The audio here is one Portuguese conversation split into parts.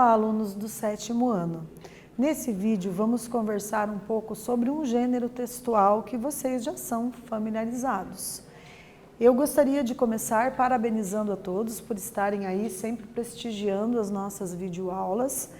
Olá, alunos do 7º ano. Nesse vídeo vamos conversar um pouco sobre um gênero textual que vocês já são familiarizados. Eu gostaria de começar parabenizando a todos por estarem aí sempre prestigiando as nossas videoaulas.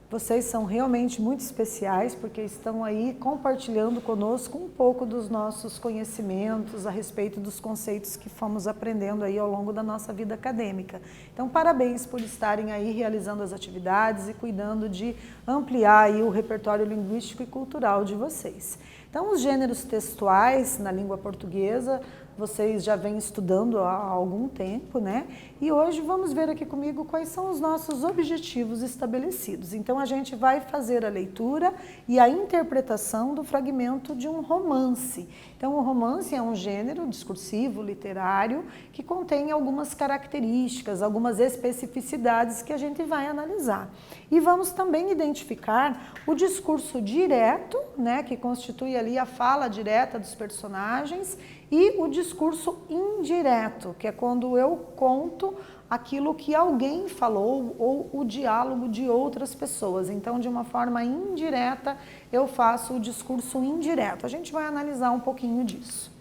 Vocês são realmente muito especiais porque estão aí compartilhando conosco um pouco dos nossos conhecimentos a respeito dos conceitos que fomos aprendendo aí ao longo da nossa vida acadêmica. Então, parabéns por estarem aí realizando as atividades e cuidando de ampliar aí o repertório linguístico e cultural de vocês. Então, os gêneros textuais na língua portuguesa, vocês já vêm estudando há algum tempo, né? E hoje vamos ver aqui comigo quais são os nossos objetivos estabelecidos. Então, a gente vai fazer a leitura e a interpretação do fragmento de um romance. Então, o romance é um gênero discursivo, literário, que contém algumas características, algumas especificidades que a gente vai analisar. E vamos também identificar o discurso direto, né, que constitui ali a fala direta dos personagens, e o discurso indireto, que é quando eu conto aquilo que alguém falou ou o diálogo de outras pessoas. Então, de uma forma indireta, eu faço o discurso indireto. A gente vai analisar um pouquinho disso.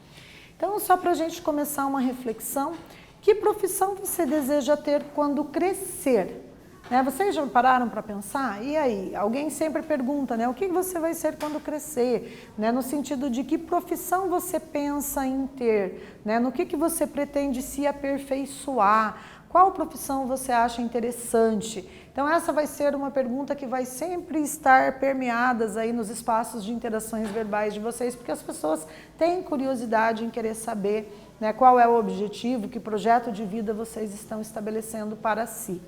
Então, só para a gente começar uma reflexão, que profissão você deseja ter quando crescer? Vocês já pararam para pensar? E aí? Alguém sempre pergunta, né? O que você vai ser quando crescer? No sentido de que profissão você pensa em ter? No que você pretende se aperfeiçoar? Qual profissão você acha interessante? Então essa vai ser uma pergunta que vai sempre estar permeadas aí nos espaços de interações verbais de vocês, porque as pessoas têm curiosidade em querer saber, qual é o objetivo, que projeto de vida vocês estão estabelecendo para si.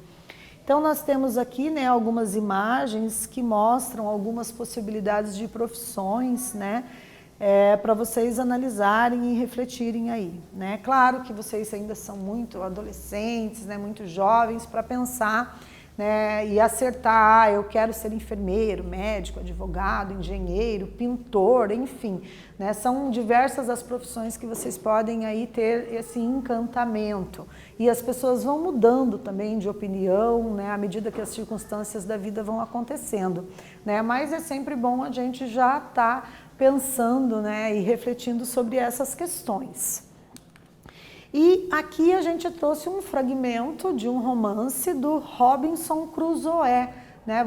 Então, nós temos aqui algumas imagens que mostram algumas possibilidades de profissões, para vocês analisarem e refletirem aí. Claro que vocês ainda são muito adolescentes, muito jovens para pensar e acertar, eu quero ser enfermeiro, médico, advogado, engenheiro, pintor, enfim. São diversas as profissões que vocês podem aí ter esse encantamento. E as pessoas vão mudando também de opinião, à medida que as circunstâncias da vida vão acontecendo. Mas é sempre bom a gente já estar pensando e refletindo sobre essas questões. E aqui a gente trouxe um fragmento de um romance do Robinson Crusoe.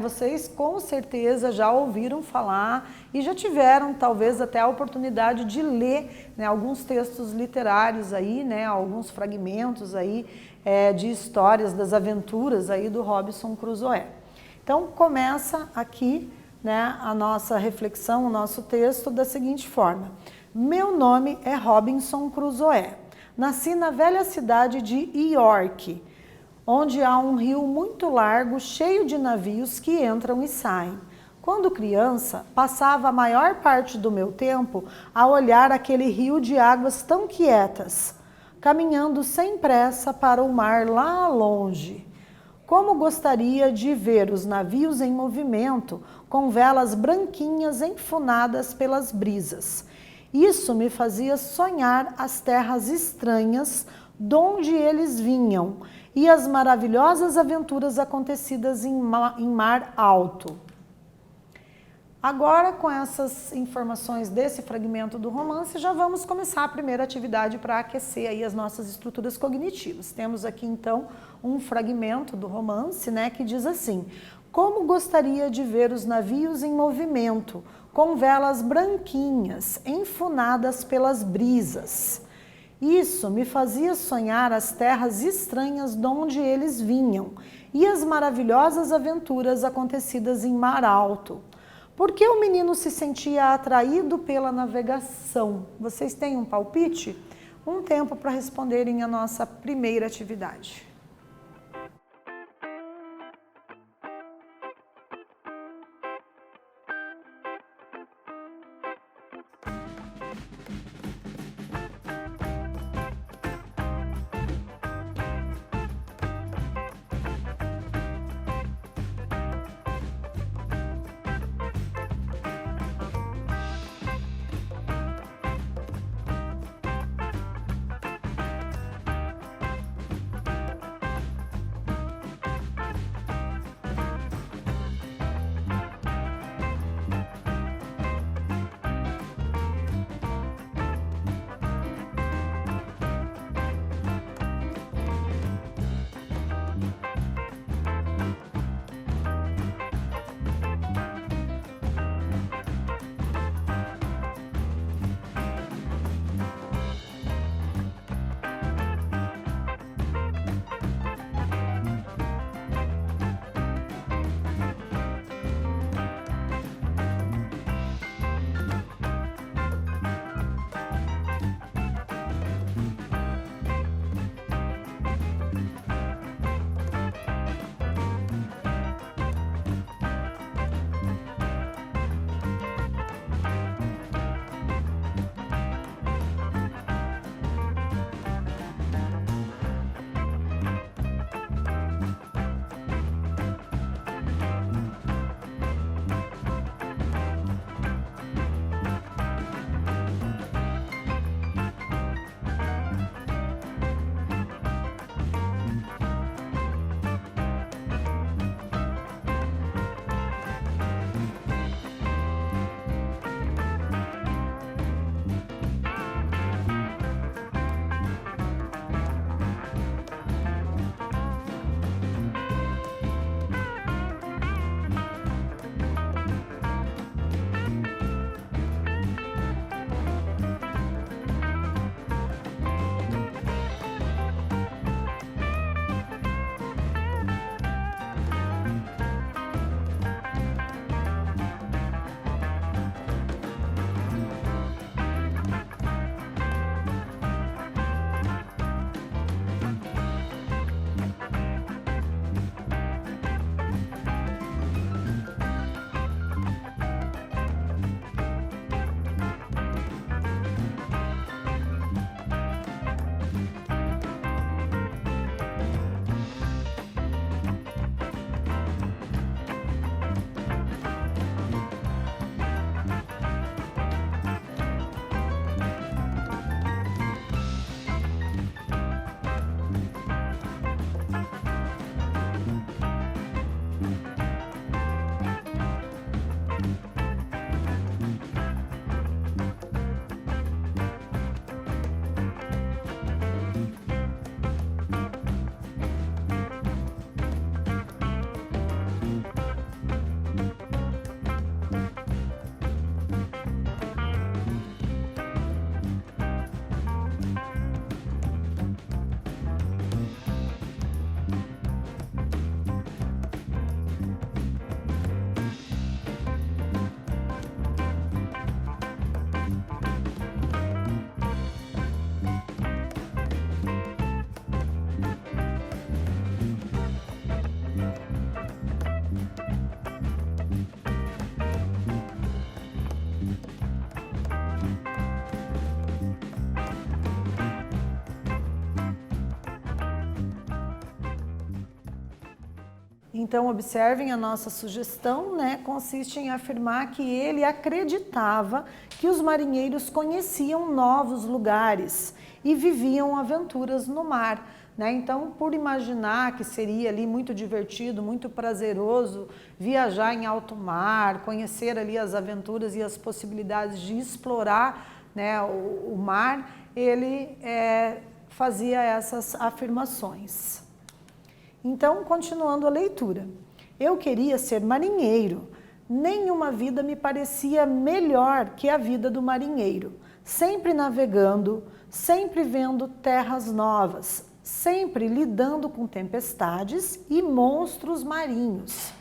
Vocês com certeza já ouviram falar e já tiveram talvez até a oportunidade de ler alguns textos literários aí, alguns fragmentos aí de histórias das aventuras aí do Robinson Crusoe. Então começa aqui a nossa reflexão, o nosso texto da seguinte forma: meu nome é Robinson Crusoe. Nasci na velha cidade de York, onde há um rio muito largo, cheio de navios que entram e saem. Quando criança, passava a maior parte do meu tempo a olhar aquele rio de águas tão quietas, caminhando sem pressa para o mar lá longe. Como gostaria de ver os navios em movimento, com velas branquinhas enfunadas pelas brisas. Isso me fazia sonhar as terras estranhas donde eles vinham e as maravilhosas aventuras acontecidas em mar alto. Agora, com essas informações desse fragmento do romance, já vamos começar a primeira atividade para aquecer aí as nossas estruturas cognitivas. Temos aqui, então, um fragmento do romance, que diz assim: como gostaria de ver os navios em movimento, com velas branquinhas, enfunadas pelas brisas. Isso me fazia sonhar as terras estranhas de onde eles vinham e as maravilhosas aventuras acontecidas em mar alto. Por que o menino se sentia atraído pela navegação? Vocês têm um palpite? Um tempo para responderem a nossa primeira atividade. Então, observem a nossa sugestão, né? Consiste em afirmar que ele acreditava que os marinheiros conheciam novos lugares e viviam aventuras no mar, né? Então, por imaginar que seria ali muito divertido, muito prazeroso viajar em alto mar, conhecer ali as aventuras e as possibilidades de explorar, né, o mar, ele fazia essas afirmações. Então, continuando a leitura. Eu queria ser marinheiro. Nenhuma vida me parecia melhor que a vida do marinheiro. Sempre navegando, sempre vendo terras novas, sempre lidando com tempestades e monstros marinhos.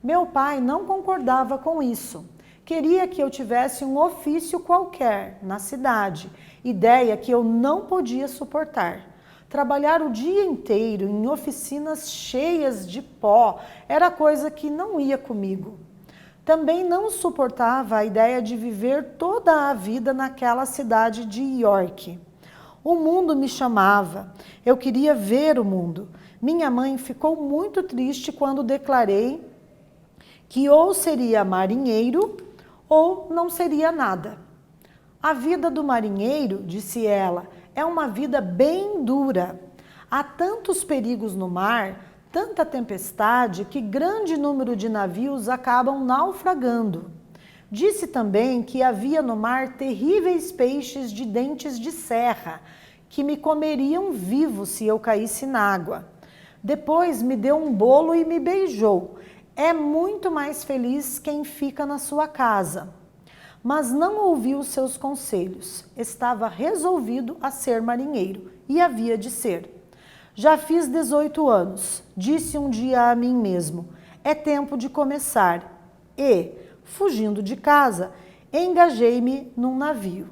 Meu pai não concordava com isso. Queria que eu tivesse um ofício qualquer na cidade, ideia que eu não podia suportar. Trabalhar o dia inteiro em oficinas cheias de pó era coisa que não ia comigo. Também não suportava a ideia de viver toda a vida naquela cidade de York. O mundo me chamava, eu queria ver o mundo. Minha mãe ficou muito triste quando declarei que ou seria marinheiro ou não seria nada. A vida do marinheiro, disse ela, é uma vida bem dura. Há tantos perigos no mar, tanta tempestade, que grande número de navios acabam naufragando. Disse também que havia no mar terríveis peixes de dentes de serra, que me comeriam vivo se eu caísse na água. Depois me deu um bolo e me beijou. É muito mais feliz quem fica na sua casa. Mas não ouviu os seus conselhos. Estava resolvido a ser marinheiro e havia de ser. Já fiz 18 anos, disse um dia a mim mesmo. É tempo de começar. E, fugindo de casa, engajei-me num navio.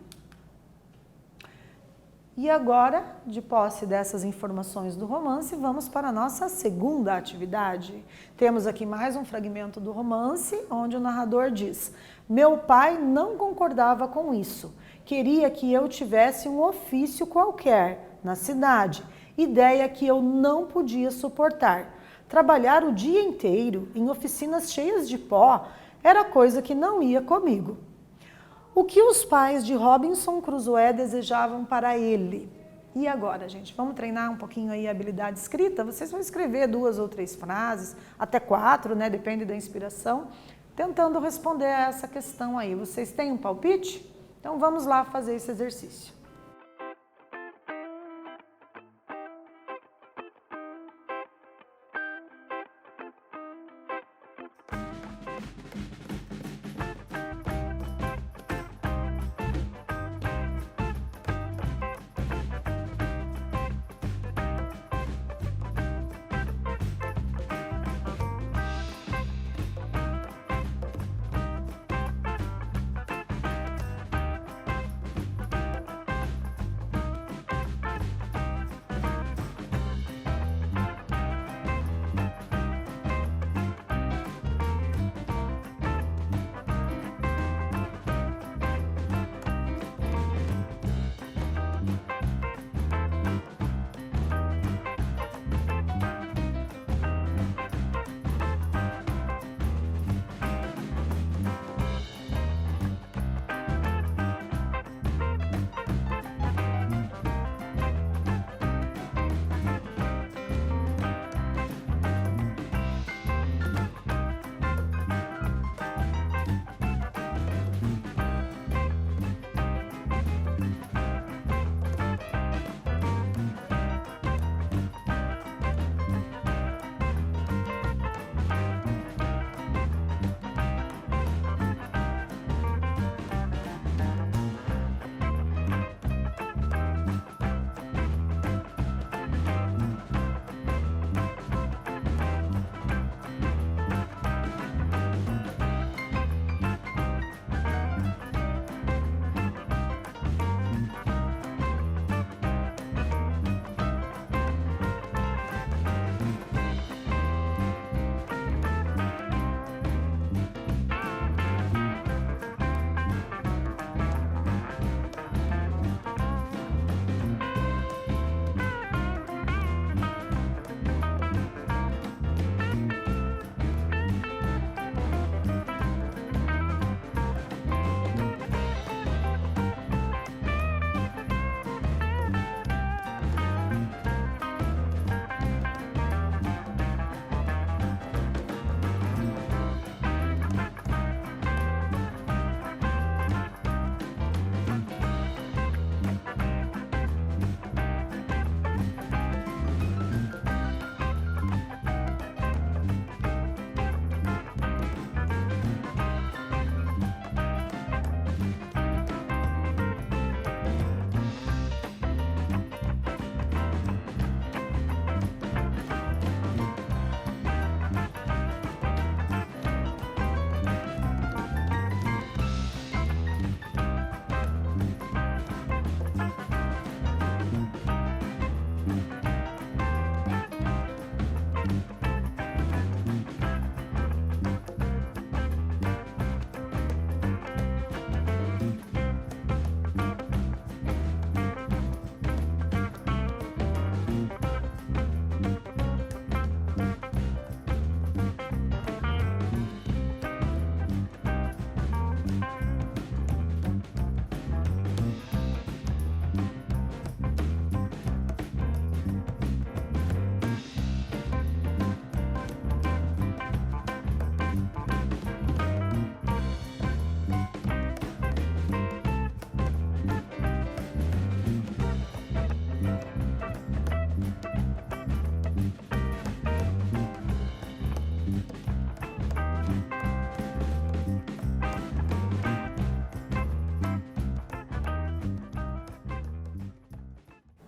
E agora, de posse dessas informações do romance, vamos para a nossa segunda atividade. Temos aqui mais um fragmento do romance, onde o narrador diz: meu pai não concordava com isso. Queria que eu tivesse um ofício qualquer na cidade, ideia que eu não podia suportar. Trabalhar o dia inteiro em oficinas cheias de pó era coisa que não ia comigo. O que os pais de Robinson Crusoe desejavam para ele? E agora, gente, vamos treinar um pouquinho aí a habilidade escrita? Vocês vão escrever 2 ou 3 frases, até 4, né? Depende da inspiração, tentando responder a essa questão aí. Vocês têm um palpite? Então vamos lá fazer esse exercício.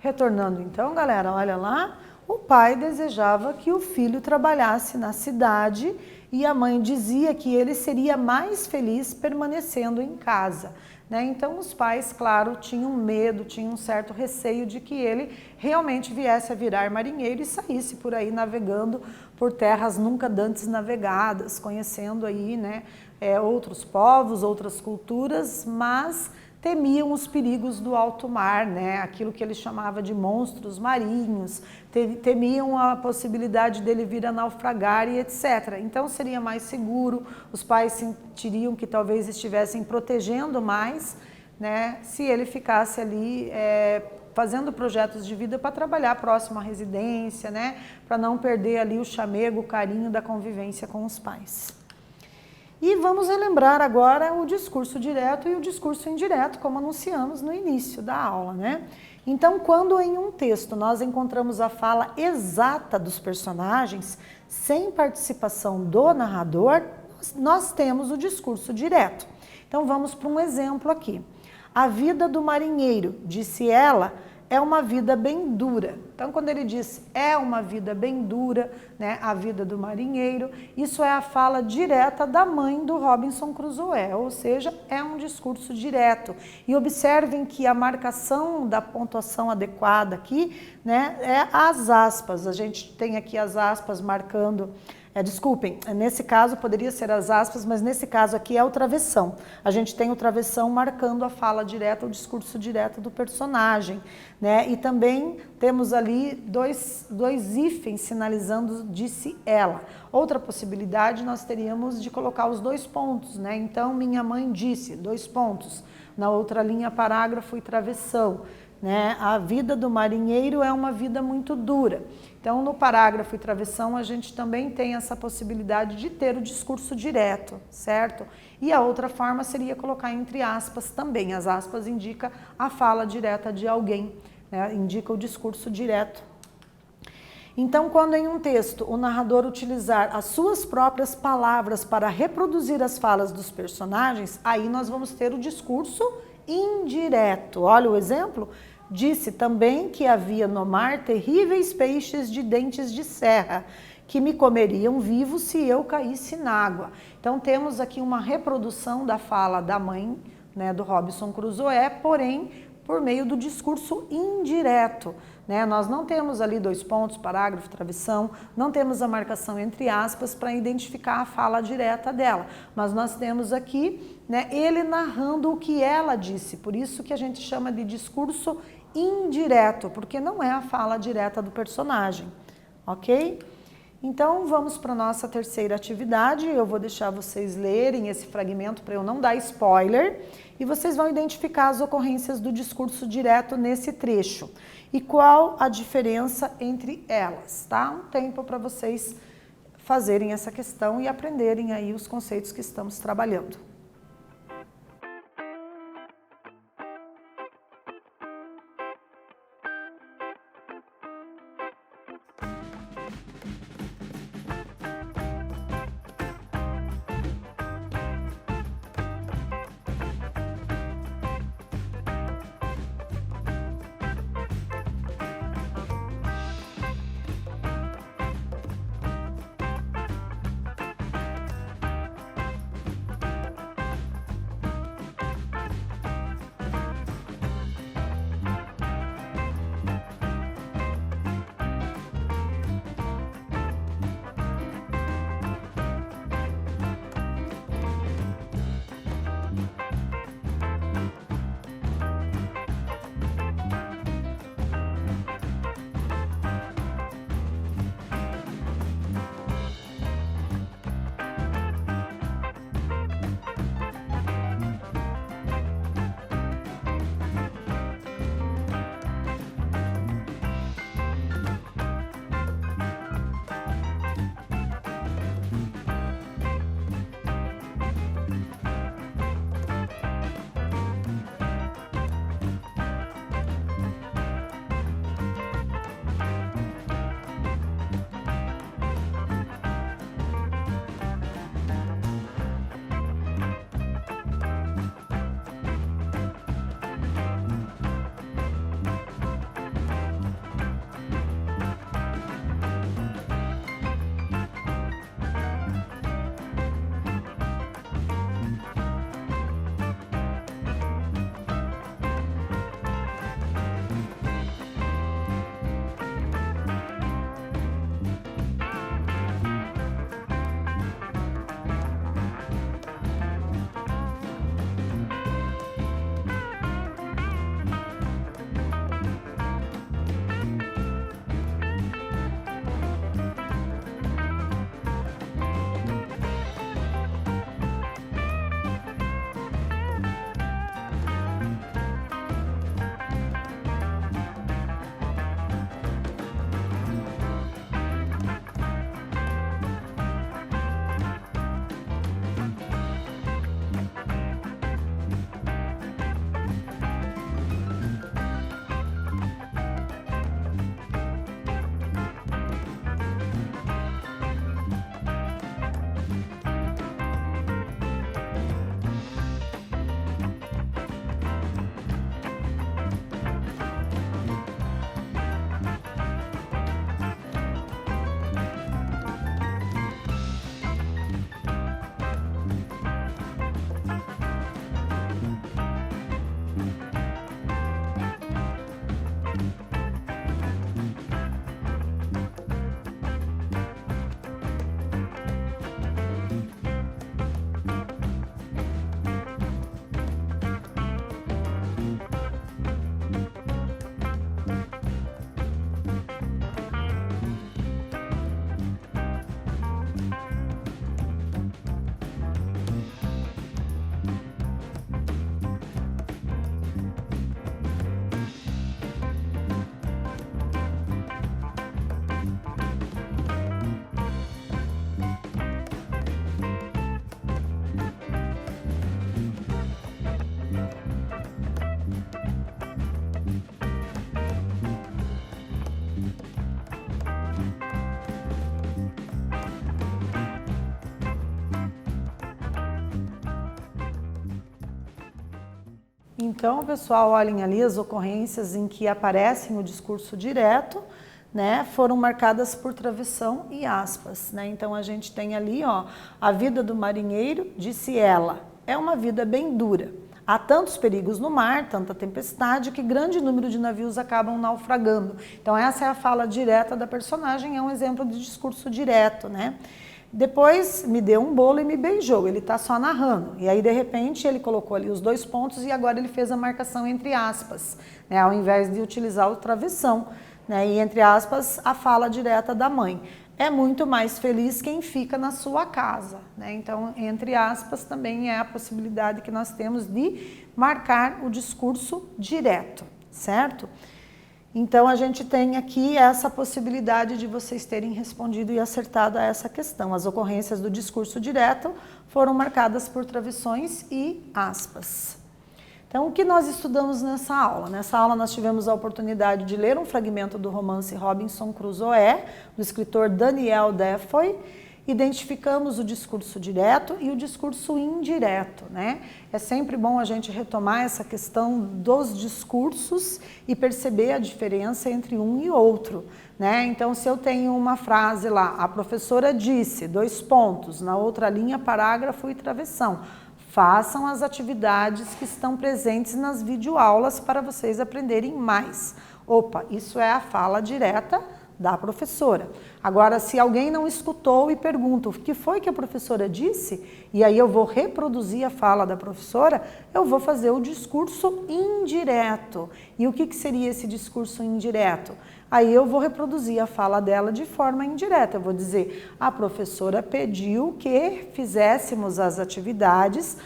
Retornando então, galera, olha lá, o pai desejava que o filho trabalhasse na cidade e a mãe dizia que ele seria mais feliz permanecendo em casa, né? Então os pais, claro, tinham medo, tinham um certo receio de que ele realmente viesse a virar marinheiro e saísse por aí navegando por terras nunca dantes navegadas, conhecendo aí, né, outros povos, outras culturas, mas temiam os perigos do alto mar, né? Aquilo que ele chamava de monstros marinhos, temiam a possibilidade dele vir a naufragar e etc. Então seria mais seguro, os pais sentiriam que talvez estivessem protegendo mais, né? Se ele ficasse ali fazendo projetos de vida para trabalhar próximo à residência, né? Para não perder ali o chamego, o carinho da convivência com os pais. E vamos relembrar agora o discurso direto e o discurso indireto, como anunciamos no início da aula, né? Então, quando em um texto nós encontramos a fala exata dos personagens, sem participação do narrador, nós temos o discurso direto. Então, vamos para um exemplo aqui. A vida do marinheiro, disse ela, é uma vida bem dura. Então, quando ele diz é uma vida bem dura, né, a vida do marinheiro, isso é a fala direta da mãe do Robinson Crusoe, ou seja, é um discurso direto. E observem que a marcação da pontuação adequada aqui, né, é as aspas. A gente tem aqui as aspas marcando... desculpem, nesse caso poderia ser as aspas, mas nesse caso aqui é o travessão. A gente tem o travessão marcando a fala direta, o discurso direto do personagem, né? E também temos ali dois hífens sinalizando disse ela. Outra possibilidade nós teríamos de colocar os 2 pontos, né? Então, minha mãe disse, 2 pontos. Na outra linha, parágrafo e travessão. Né? A vida do marinheiro é uma vida muito dura. Então, no parágrafo e travessão, a gente também tem essa possibilidade de ter o discurso direto, certo? E a outra forma seria colocar entre aspas também. As aspas indicam a fala direta de alguém, né? Indica o discurso direto. Então, quando em um texto o narrador utilizar as suas próprias palavras para reproduzir as falas dos personagens, aí nós vamos ter o discurso indireto. Olha o exemplo. Disse também que havia no mar terríveis peixes de dentes de serra, que me comeriam vivo se eu caísse na água. Então temos aqui uma reprodução da fala da mãe, né, do Robinson Crusoe, porém por meio do discurso indireto, né? Nós não temos ali 2 pontos, parágrafo, travessão, não temos a marcação entre aspas para identificar a fala direta dela, mas nós temos aqui, né, ele narrando o que ela disse, por isso que a gente chama de discurso indireto, porque não é a fala direta do personagem, ok? Então vamos para a nossa terceira atividade, eu vou deixar vocês lerem esse fragmento para eu não dar spoiler, e vocês vão identificar as ocorrências do discurso direto nesse trecho, e qual a diferença entre elas, tá? Um tempo para vocês fazerem essa questão e aprenderem aí os conceitos que estamos trabalhando. Então, pessoal, olhem ali as ocorrências em que aparecem o discurso direto, né, foram marcadas por travessão e aspas, né? Então a gente tem ali, ó, a vida do marinheiro, disse ela, é uma vida bem dura. Há tantos perigos no mar, tanta tempestade, que grande número de navios acabam naufragando. Então essa é a fala direta da personagem, é um exemplo de discurso direto, né? Depois me deu um bolo e me beijou, ele está só narrando. E aí, de repente, ele colocou ali os 2 pontos e agora ele fez a marcação entre aspas, né, ao invés de utilizar o travessão, né, e entre aspas, a fala direta da mãe. É muito mais feliz quem fica na sua casa, né? Então, entre aspas, também é a possibilidade que nós temos de marcar o discurso direto, certo? Então, a gente tem aqui essa possibilidade de vocês terem respondido e acertado a essa questão. As ocorrências do discurso direto foram marcadas por travessões e aspas. Então, o que nós estudamos nessa aula? Nessa aula nós tivemos a oportunidade de ler um fragmento do romance Robinson Crusoe, do escritor Daniel Defoe. Identificamos o discurso direto e o discurso indireto, né? É sempre bom a gente retomar essa questão dos discursos e perceber a diferença entre um e outro, né? Então, se eu tenho uma frase lá, a professora disse, 2 pontos, na outra linha, parágrafo e travessão. Façam as atividades que estão presentes nas videoaulas para vocês aprenderem mais. Opa, isso é a fala direta da professora. Agora, se alguém não escutou e pergunta o que foi que a professora disse, e aí eu vou reproduzir a fala da professora, eu vou fazer o discurso indireto. E o que seria esse discurso indireto? Aí eu vou reproduzir a fala dela de forma indireta. Eu vou dizer, a professora pediu que fizéssemos as atividades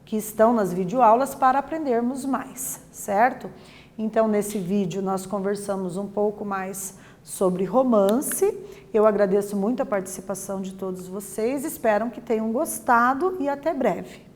que estão nas videoaulas para aprendermos mais, certo? Então, nesse vídeo nós conversamos um pouco mais sobre romance. Eu agradeço muito a participação de todos vocês, espero que tenham gostado e até breve.